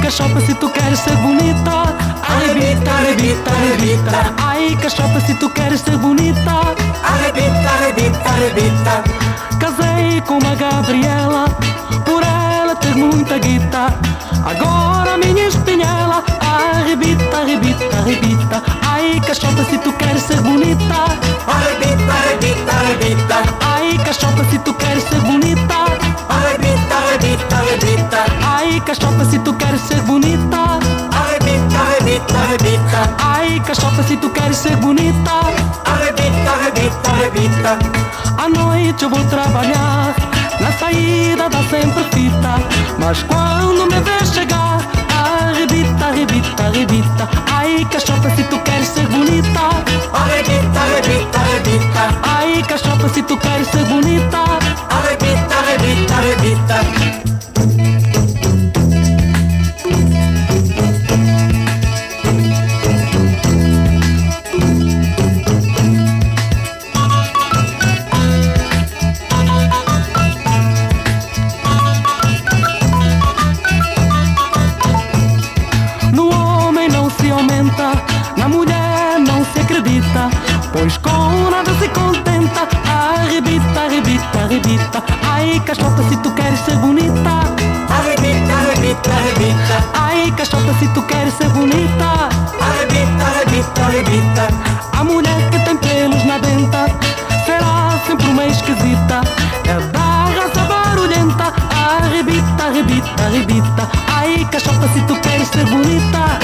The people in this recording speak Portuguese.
Cachopa, se tu queres ser bonita, arrebita, arrebita, arrebita. Ai, cachopa, se tu queres ser bonita, arrebita, arrebita, arrebita. Casei com uma Gabriela, por ela ter muita guita. Agora minha espinhela, arrebita, arrebita, arrebita. Ai, cachopa, se tu queres ser bonita, arrebita, arrebita, arrebita. Ai, cachopa, se tu queres ser bonita, arrebita, arrebita, arrebita. Ai, cachopa, se tu queres ser bonita, arrebita, arrebita, arrebita. Ai, cachopa, se tu queres ser bonita, arrebita, arrebita, arrebita. À noite eu vou trabalhar, na saída dá sempre fita. Mas quando me vês chegar, arrebita, arrebita, arrebita. Ai, cachopa, se tu queres ser bonita, arrebita, arrebita, arrebita. Ai, cachopa, se tu queres ser bonita, arrebita, arrebita, arrebita. Na mulher não se acredita, pois com nada se contenta. Arrebita, arrebita, arrebita. Ai, cachopa, se tu queres ser bonita, arrebita, arrebita, arrebita. Ai, cachopa, se tu queres ser bonita, arrebita, arrebita, arrebita. A mulher que tem pelos na denta será sempre uma esquisita, é da raça barulhenta. Arrebita, arrebita, arrebita. Ai, cachopa, se tu queres ser bonita,